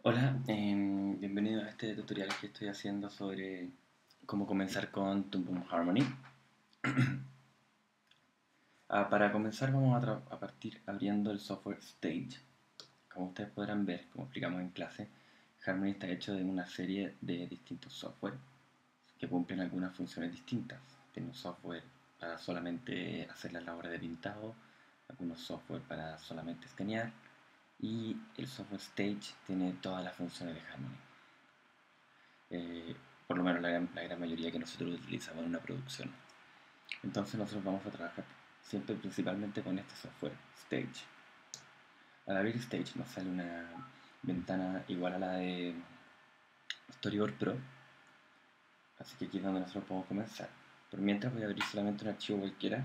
Hola, bienvenido a este tutorial que estoy haciendo sobre cómo comenzar con Toon Boom Harmony. Para comenzar vamos a partir abriendo el software Stage. Como ustedes podrán ver, como explicamos en clase, Harmony está hecho de una serie de distintos software que cumplen algunas funciones distintas. Tiene un software para solamente hacer las labores de pintado, algunos software para solamente escanear, y el software Stage tiene todas las funciones de Harmony. eh, por lo menos la gran mayoría que nosotros utilizamos en una producción. Entonces nosotros vamos a trabajar siempre principalmente con este software, Stage. Al abrir Stage nos sale una ventana igual a la de Storyboard Pro, así que aquí es donde nosotros podemos comenzar. Por mientras voy a abrir solamente un archivo cualquiera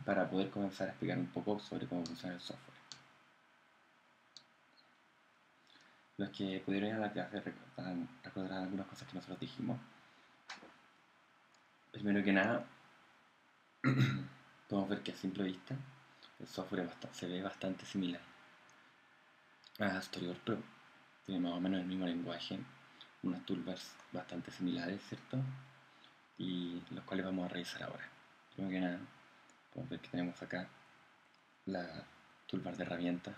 para poder comenzar a explicar un poco sobre cómo funciona el software. Los que pudieron ir a la clase recordarán algunas cosas que nosotros dijimos. Primero que nada, podemos ver que a simple vista el software se ve bastante similar a Storyboard Pro. Tiene más o menos el mismo lenguaje, unas toolbars bastante similares, ¿cierto? Y los cuales vamos a revisar ahora. Primero que nada, podemos ver que tenemos acá la toolbar de herramientas,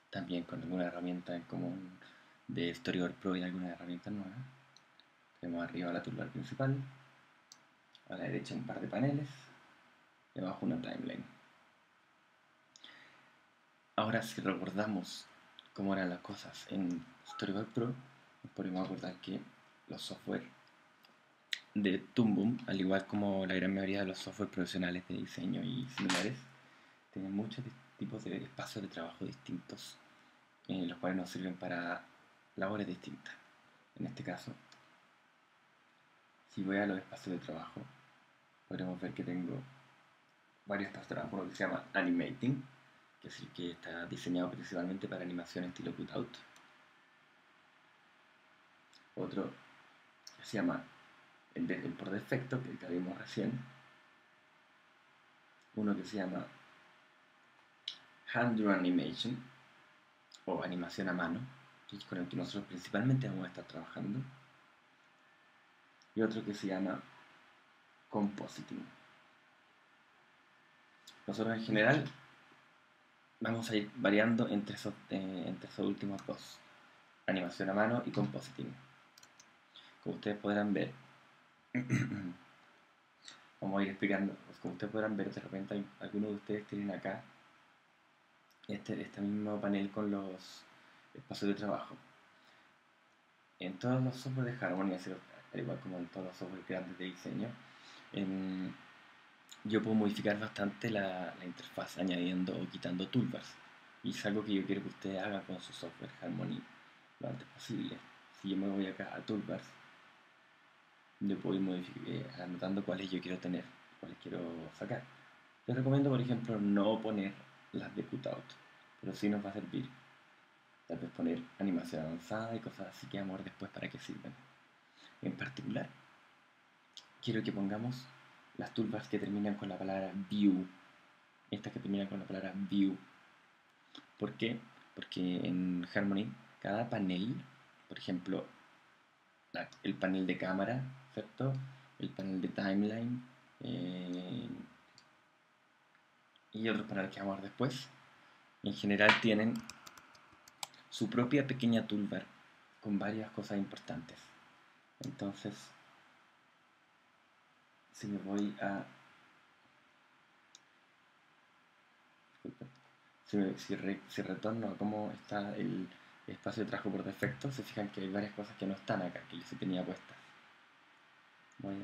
también con alguna herramienta en común de Storyboard Pro y algunas herramientas nuevas. Tenemos arriba la toolbar principal, a la derecha un par de paneles, y abajo una timeline. Ahora, si recordamos cómo eran las cosas en Storyboard Pro, nos podemos acordar que los software de Toon Boom, al igual como la gran mayoría de los software profesionales de diseño y similares, tienen muchos tipos de espacios de trabajo distintos, los cuales nos sirven para labores distintas. En este caso, si voy a los espacios de trabajo, podremos ver que tengo varios espacios de trabajo, uno que se llama Animating, que es el que está diseñado principalmente para animación estilo cutout. Otro que se llama el por defecto, que el que vimos recién. Uno que se llama Hand Drawn Animation, o animación a mano, que es con el que nosotros principalmente vamos a estar trabajando. Y otro que se llama Compositing. Nosotros en general vamos a ir variando entre esos últimos dos, animación a mano y compositing. Como ustedes podrán ver, vamos a ir explicando, pues como ustedes podrán ver, de repente algunos de ustedes tienen acá este mismo panel con los espacios de trabajo. En todos los software de Harmony, al igual como en todos los software grandes de diseño, yo puedo modificar bastante la interfaz añadiendo o quitando toolbars. Y es algo que yo quiero que ustedes hagan con su software Harmony lo antes posible. Si yo me voy acá a toolbars, yo puedo ir anotando cuáles yo quiero tener, cuáles quiero sacar. Les recomiendo, por ejemplo, no poner las de cutout, pero sí nos va a servir tal vez poner animación avanzada y cosas así que vamos a ver después para qué sirven. En particular, quiero que pongamos las toolbars que terminan con la palabra view, estas que terminan con la palabra view. ¿Por qué? Porque en Harmony cada panel, por ejemplo, el panel de cámara, ¿cierto? El panel de timeline y otros paneles que vamos a ver después, en general tienen su propia pequeña toolbar con varias cosas importantes. Entonces, si me voy a... Si retorno a cómo está el espacio de trabajo por defecto, se fijan que hay varias cosas que no están acá, que yo sí tenía puestas. Voy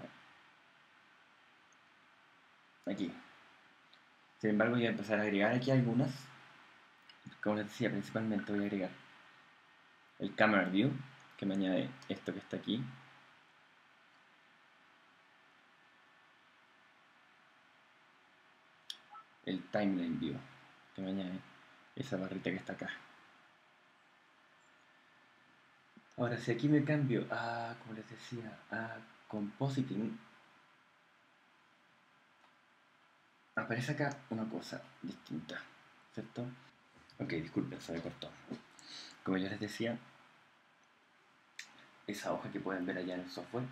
aquí. Sin embargo, voy a empezar a agregar aquí algunas. Como les decía, principalmente voy a agregar el Camera View, que me añade esto que está aquí. El Timeline View, que me añade esa barrita que está acá. Ahora, si aquí me cambio a, como les decía, a Compositing, aparece acá una cosa distinta, ¿cierto? Ok, disculpen, se me cortó. Como yo les decía, esa hoja que pueden ver allá en el software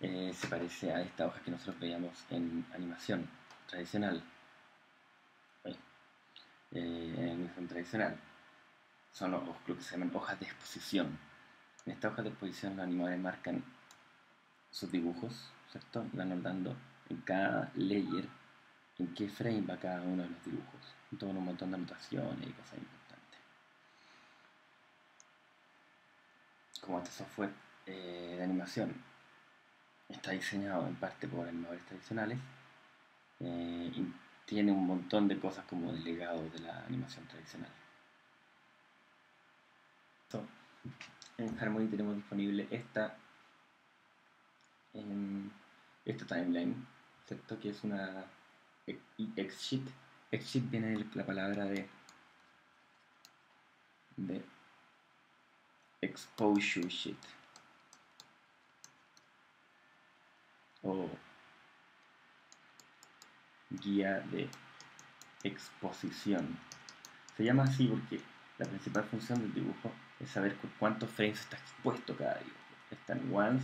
se parece a esta hoja que nosotros veíamos en animación tradicional. En animación tradicional son lo que se llaman hojas de exposición. En esta hoja de exposición los animadores marcan sus dibujos, ¿cierto? Y van notando en cada layer en qué frame va cada uno de los dibujos. Todo un montón de anotaciones y cosas importantes. Como este software de animación está diseñado en parte por animadores tradicionales, y tiene un montón de cosas como del legado de la animación tradicional. So, en Harmony tenemos disponible esta timeline, ¿cierto? Que es una XSheet. XSheet viene de la palabra de exposure sheet o guía de exposición. Se llama así porque la principal función del dibujo es saber con cuántos frames está expuesto cada dibujo. Está en ones,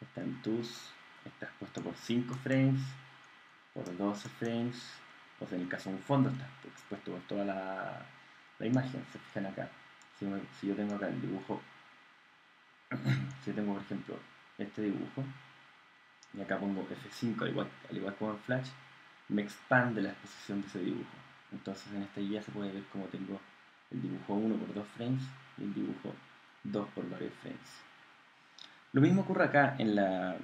está en twos, está expuesto por 5 frames, por 12 frames, o sea, en el caso de un fondo está expuesto por toda la imagen. Se fijan acá, si yo tengo acá el dibujo, si yo tengo por ejemplo este dibujo, y acá pongo F5 al igual como en Flash, me expande la exposición de ese dibujo. Entonces en esta guía se puede ver cómo tengo el dibujo 1 por 2 frames y el dibujo 2 por varios frames. Lo mismo ocurre acá en la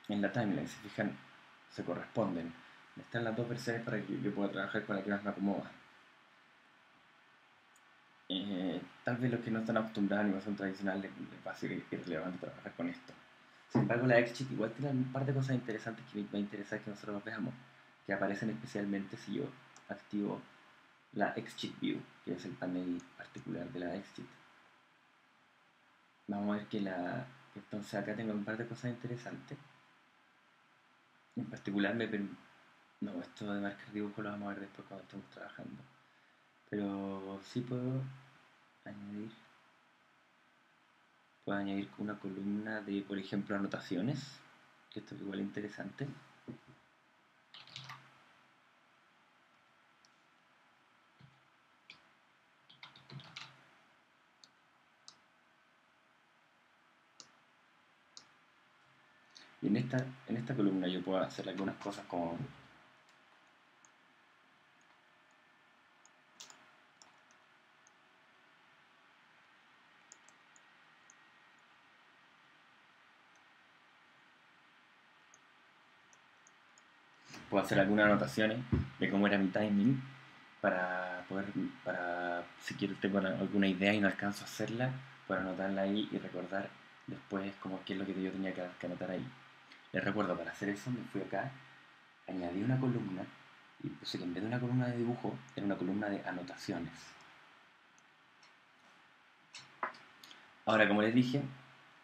timeline, si fijan, se corresponden. Están las dos versiones para que yo pueda trabajar con la que más me acomoda. Tal vez los que no están acostumbrados a animación tradicional les va a ser irrelevante trabajar con esto. Sin embargo, la XSheet igual tiene un par de cosas interesantes que me va a interesar que nosotros veamos, que aparecen especialmente si yo activo la XSheet View, que es el panel particular de la XSheet. Vamos a ver que entonces acá tengo un par de cosas interesantes. En particular no, esto de marcar dibujo lo vamos a ver después cuando estemos trabajando. Pero sí puedo añadir una columna de, por ejemplo, anotaciones, que esto es igual interesante. Y en esta columna yo puedo hacer algunas cosas como puedo hacer algunas anotaciones de cómo era mi timing para si quiero tengo alguna idea y no alcanzo a hacerla, para anotarla ahí y recordar después como qué es lo que yo tenía que anotar ahí. Les recuerdo, para hacer eso me fui acá, añadí una columna y puse que en vez de una columna de dibujo era una columna de anotaciones. Ahora, como les dije,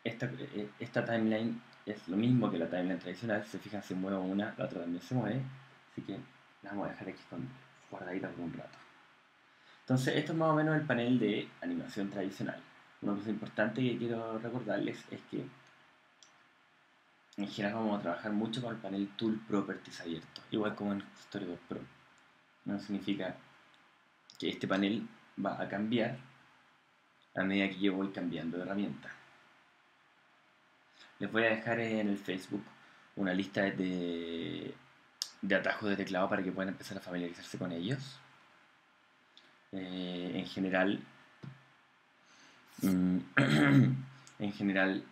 esta timeline es lo mismo que la timeline tradicional. Si se fijan, se mueve una, la otra también se mueve. Así que la vamos a dejar aquí guardadita por un rato. Entonces, esto es más o menos el panel de animación tradicional. Una cosa importante que quiero recordarles es que en general vamos a trabajar mucho con el panel Tool Properties abierto, igual como en Storyboard Pro. No significa que este panel va a cambiar a medida que yo voy cambiando de herramienta. Les voy a dejar en el Facebook una lista de atajos de teclado para que puedan empezar a familiarizarse con ellos. En general, en general,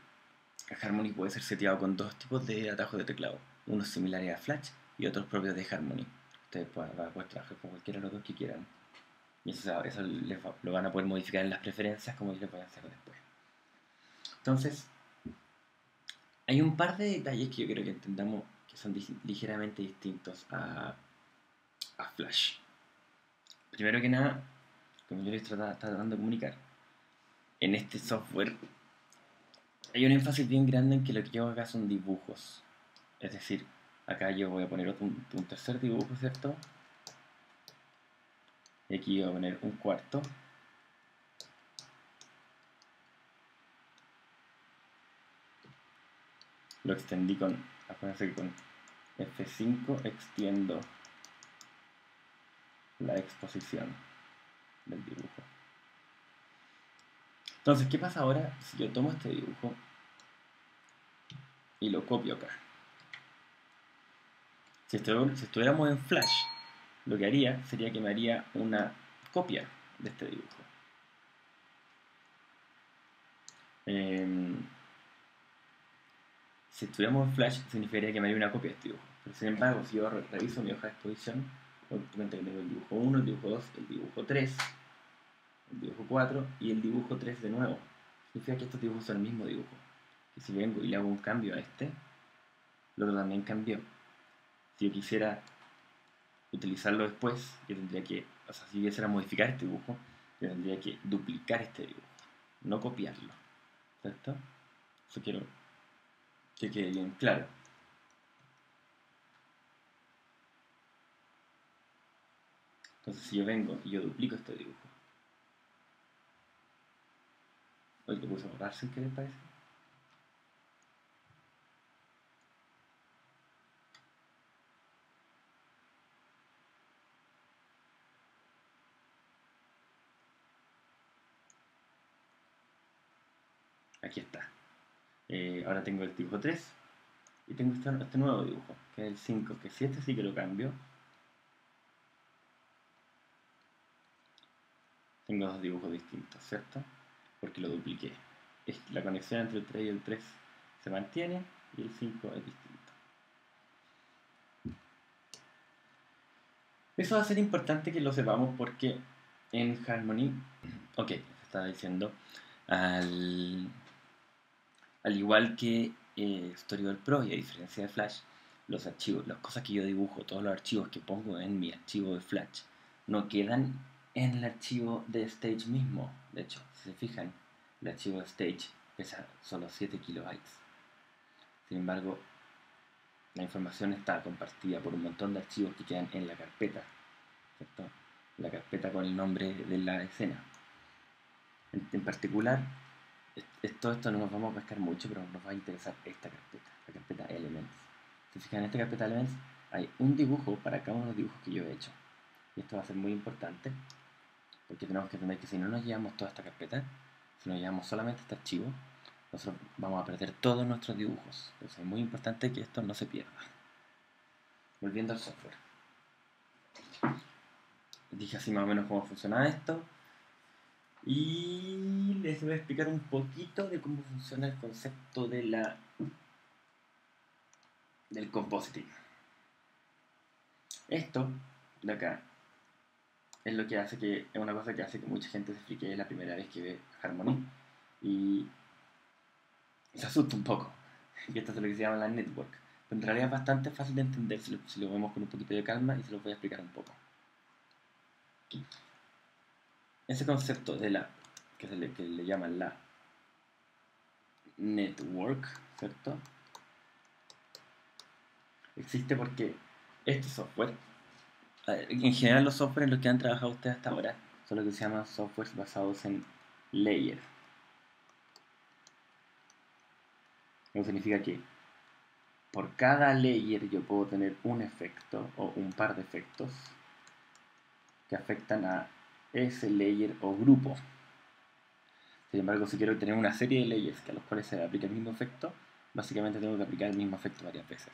Harmony puede ser seteado con dos tipos de atajos de teclado, unos similares a Flash y otros propios de Harmony. Ustedes pueden trabajar con cualquiera de los dos que quieran. Y eso lo van a poder modificar en las preferencias como yo les voy a hacer después. Entonces, hay un par de detalles que yo creo que entendamos que son ligeramente distintos a Flash. Primero que nada, como yo les estaba tratando de comunicar, en este software hay un énfasis bien grande en que lo que yo hago acá son dibujos. Es decir, acá yo voy a poner un tercer dibujo, ¿cierto? Y aquí voy a poner un cuarto. Lo extendí con, acuérdense que con F5 extiendo la exposición del dibujo. Entonces, ¿qué pasa ahora si yo tomo este dibujo y lo copio acá? Si estuviéramos en Flash, lo que haría sería que me haría una copia de este dibujo. Si estuviéramos en Flash, significaría que me haría una copia de este dibujo. Pero sin embargo, si yo reviso mi hoja de exposición, obviamente que tengo el dibujo 1, el dibujo 2, el dibujo 3, el dibujo 4 y el dibujo 3 de nuevo. Significa que estos dibujos son el mismo dibujo. Y si vengo y le hago un cambio a este, el otro también cambió. Si yo quisiera utilizarlo después, yo tendría que, o sea, si yo quisiera modificar este dibujo, yo tendría que duplicar este dibujo, no copiarlo. ¿Cierto? Eso quiero que quede bien claro. Entonces, si yo vengo y yo duplico este dibujo, hoy lo puse a borrar sin querer, parece. Aquí está. Ahora tengo el dibujo 3 y tengo este nuevo dibujo, que es el 5, que si este sí que lo cambio, tengo dos dibujos distintos, ¿cierto? Porque lo dupliqué. La conexión entre el 3 y el 3 se mantiene y el 5 es distinto. Eso va a ser importante que lo sepamos porque en Harmony, ok, estaba diciendo, al igual que Storyboard Pro y a diferencia de Flash, los archivos, las cosas que yo dibujo, todos los archivos que pongo en mi archivo de Flash, no quedan en el archivo de Stage mismo. De hecho, si se fijan, el archivo de Stage pesa solo 7 kilobytes. Sin embargo, la información está compartida por un montón de archivos que quedan en la carpeta, ¿cierto? La carpeta con el nombre de la escena. En particular, todo esto no nos vamos a pescar mucho, pero nos va a interesar esta carpeta, la carpeta Elements. Si se fijan, en esta carpeta Elements hay un dibujo para cada uno de los dibujos que yo he hecho. Y esto va a ser muy importante, porque tenemos que entender que si no nos llevamos toda esta carpeta, si nos llevamos solamente este archivo, nosotros vamos a perder todos nuestros dibujos. Entonces es muy importante que esto no se pierda. Volviendo al software. Dije así más o menos cómo funciona esto. Y les voy a explicar un poquito de cómo funciona el concepto de del compositing. Esto de acá es lo que hace que, es una cosa que hace que mucha gente se friquee la primera vez que ve Harmony y se asusta un poco. Y esto es lo que se llama la network. Pero en realidad es bastante fácil de entender si lo vemos con un poquito de calma y se los voy a explicar un poco. Ese concepto de que le llaman la network, ¿cierto? Existe porque este software, en general los softwares en los que han trabajado ustedes hasta ahora son los que se llaman softwares basados en layer. Eso significa que por cada layer yo puedo tener un efecto o un par de efectos que afectan a ese layer o grupo. Sin embargo, si quiero tener una serie de layers a los cuales se aplica el mismo efecto, básicamente tengo que aplicar el mismo efecto varias veces.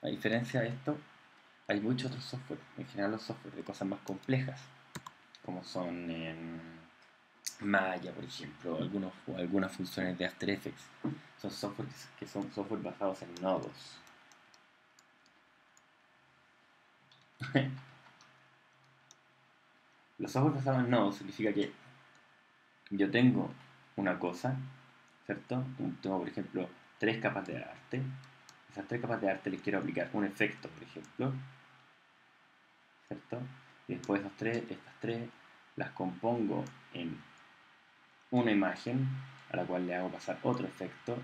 A diferencia de esto, hay muchos otros software, en general los software de cosas más complejas, como son Maya, por ejemplo, algunas funciones de After Effects. Son software que son software basados en nodos. Los software basados en nodos significa que yo tengo una cosa, ¿cierto? Tengo, por ejemplo, 3 capas de arte. Esas 3 capas de arte les quiero aplicar un efecto, por ejemplo, ¿cierto? Y después estas tres las compongo en una imagen a la cual le hago pasar otro efecto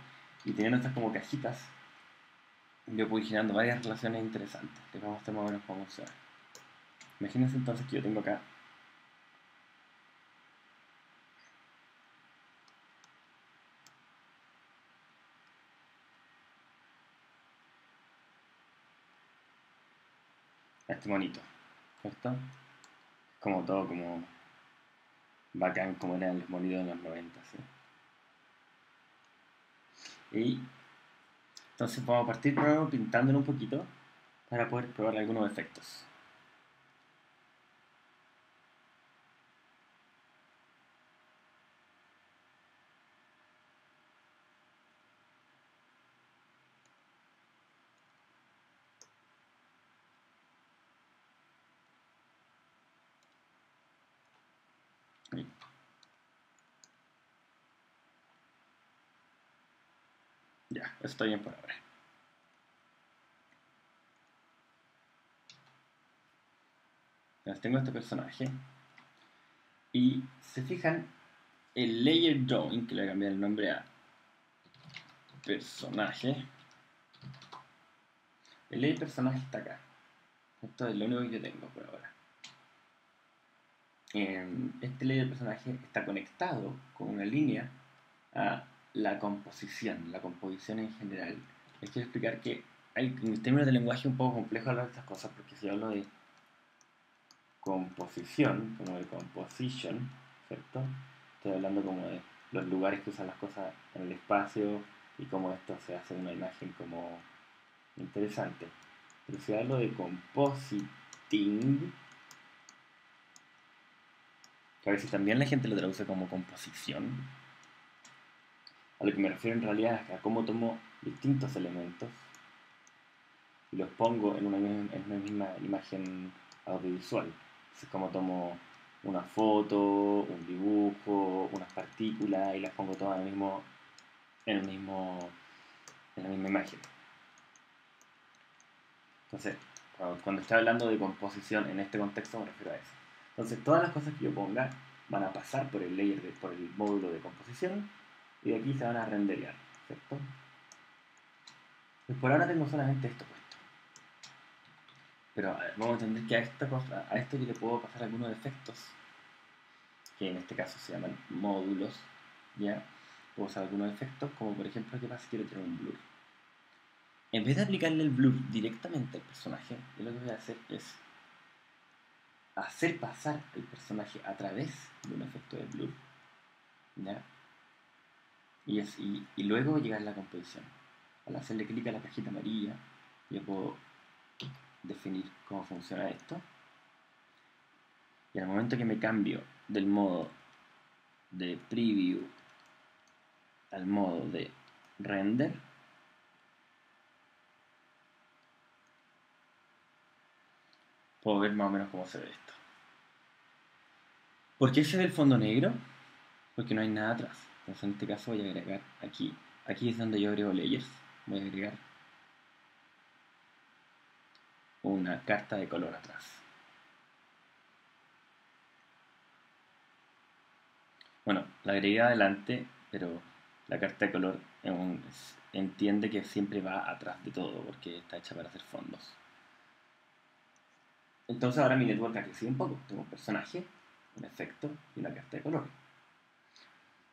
y teniendo estas como cajitas yo voy generando varias relaciones interesantes. Les vamos a mostrar más o menos cómo funciona. Imagínense entonces que yo tengo acá a este monito, ¿cierto? Como todo como bacán como eran los monitos en los 90, ¿sí? Y entonces vamos a partir primero pintándolo un poquito para poder probar algunos efectos. Ahí. Ya, eso está bien por ahora. Ya tengo este personaje. Y se fijan, el layer drawing, que le voy a cambiar el nombre a personaje. El layer personaje está acá. Esto es lo único que yo tengo por ahora. Este layer personaje está conectado con una línea a la composición en general. Les quiero explicar que hay, en términos de lenguaje, un poco complejo hablar de estas cosas, porque si hablo de composición, como de composition, ¿cierto? Estoy hablando como de los lugares que usan las cosas en el espacio y cómo esto se hace una imagen como interesante. Pero si hablo de compositing, que a veces también la gente lo traduce como composición, a lo que me refiero en realidad es a cómo tomo distintos elementos y los pongo en una misma imagen audiovisual. Es como tomo una foto, un dibujo, unas partículas y las pongo todas en el mismo, en la misma imagen. Entonces, cuando estoy hablando de composición en este contexto me refiero a eso. Entonces, todas las cosas que yo ponga van a pasar por el por el módulo de composición y de aquí se van a renderear, ¿cierto? Pues por ahora tengo solamente esto puesto. Pero vamos a entender que a esto yo le puedo pasar algunos efectos, que en este caso se llaman módulos, ¿ya? Puedo usar algunos efectos, como por ejemplo, ¿qué pasa si quiero tener un blur? En vez de aplicarle el blur directamente al personaje, yo lo que voy a hacer es hacer pasar el personaje a través de un efecto de blur, ¿ya? Y luego llegar a la composición. Al hacerle clic a la cajita amarilla, yo puedo definir cómo funciona esto. Y al momento que me cambio del modo de preview al modo de render, puedo ver más o menos cómo se ve esto. ¿Por qué se ve el fondo negro? Porque no hay nada atrás. Entonces en este caso voy a agregar aquí. Aquí es donde yo agrego layers. Voy a agregar una carta de color atrás. Bueno, la agregué adelante, pero la carta de color entiende que siempre va atrás de todo porque está hecha para hacer fondos. Entonces ahora mi network ha crecido un poco. Tengo un personaje, un efecto y una carta de color.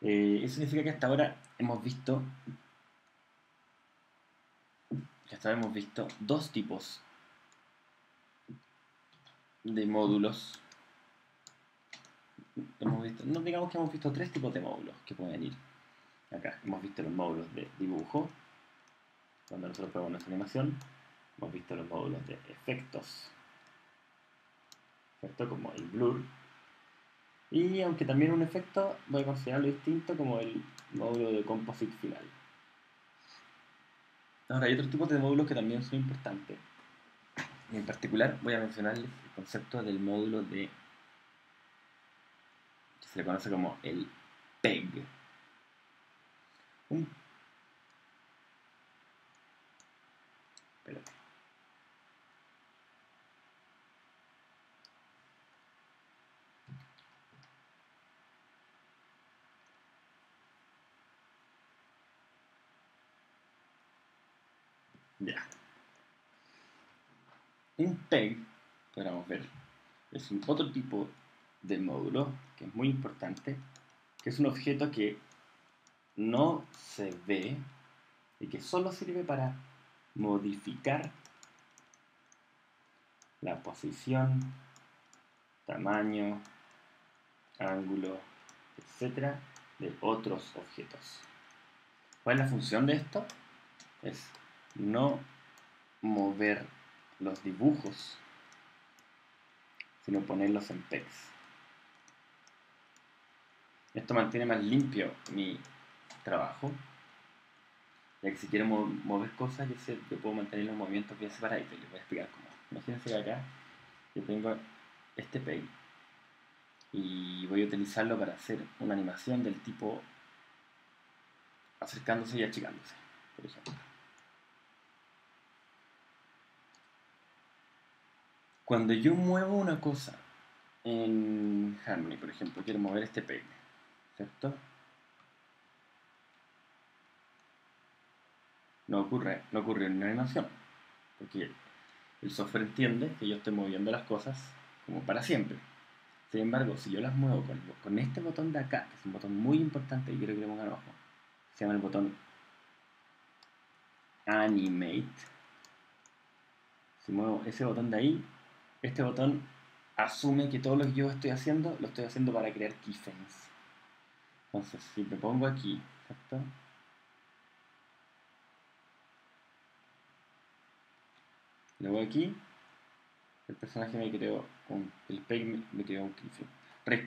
Eso significa que hasta ahora hemos visto dos tipos de módulos. No digamos que hemos visto tres tipos de módulos que pueden ir acá. Hemos visto los módulos de dibujo, cuando nosotros probamos nuestra animación. Hemos visto los módulos de efectos, ¿cierto? Como el blur. Y aunque también un efecto, voy a considerarlo distinto como el módulo de composite final. Ahora, hay otros tipos de módulos que también son importantes. Y en particular voy a mencionarles el concepto del módulo que se le conoce como el PEG. Un, espérate. Ya. Un PEG, podríamos ver, es un otro tipo de módulo que es muy importante, que es un objeto que no se ve y que solo sirve para modificar la posición, tamaño, ángulo, etcétera, de otros objetos. ¿Cuál es la función de esto? Es no mover los dibujos, sino ponerlos en PEX. Esto mantiene más limpio mi trabajo, ya que si quiero mover cosas, yo puedo mantener los movimientos bien separados. Les voy a explicar cómo. Imagínense que acá yo tengo este PEG y voy a utilizarlo para hacer una animación del tipo acercándose y achicándose, por ejemplo. Cuando yo muevo una cosa en Harmony, por ejemplo, quiero mover este PEG, ¿cierto? No ocurre en una animación, porque el software entiende que yo estoy moviendo las cosas como para siempre. Sin embargo, si yo las muevo con este botón de acá, que es un botón muy importante y quiero que le pongan ojo, se llama el botón Animate. Si muevo ese botón de ahí, este botón asume que todo lo que yo estoy haciendo, lo estoy haciendo para crear keyframes. Entonces, si me pongo aquí, ¿cierto? Luego aquí, el personaje me creó el peg me creó un keyframe.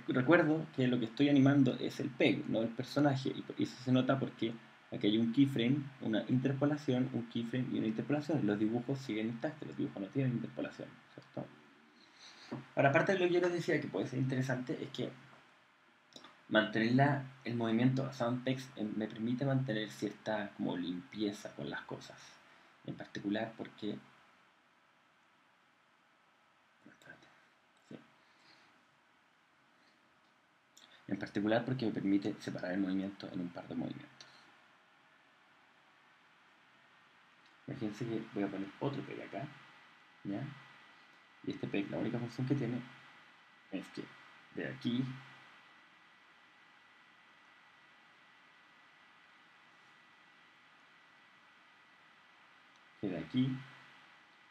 Recuerdo que lo que estoy animando es el peg, no el personaje, y eso se nota porque aquí hay un keyframe, una interpolación, un keyframe y una interpolación. Los dibujos siguen intactos, los dibujos no tienen interpolación, ¿cierto? Ahora, aparte de lo que yo les decía que puede ser interesante, es que mantener el movimiento basado en PEX me permite mantener cierta como limpieza con las cosas. En particular porque... Sí. En particular porque me permite separar el movimiento en un par de movimientos. Imagínense que voy a poner otro PEG acá, ¿ya? Y este PEG, la única función que tiene es que de aquí de aquí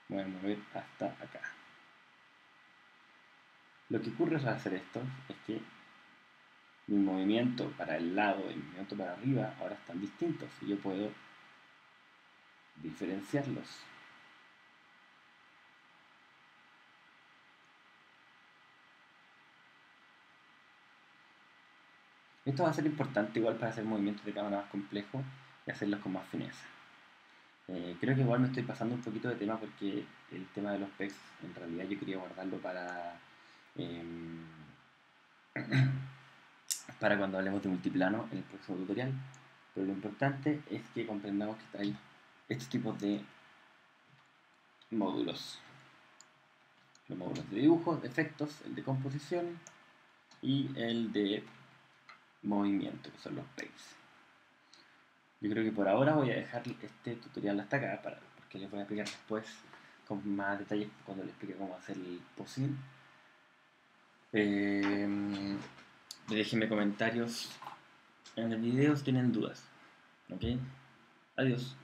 voy a mover hasta acá. Lo que ocurre al hacer esto es que mi movimiento para el lado y mi movimiento para arriba ahora están distintos y yo puedo diferenciarlos. Esto va a ser importante igual para hacer movimientos de cámara más complejos y hacerlos con más fineza. Creo que igual me estoy pasando un poquito de tema porque el tema de los pecs en realidad yo quería guardarlo em, para cuando hablemos de multiplano en el próximo tutorial, pero lo importante es que comprendamos que hay estos tipos de módulos: los módulos de dibujo, de efectos, el de composición y el de movimiento, que son los pegs. Yo creo que por ahora voy a dejar este tutorial hasta acá porque les voy a explicar después con más detalles cuando les explique cómo hacer el posing. Déjenme comentarios en el video si tienen dudas. ¿Ok? Adiós.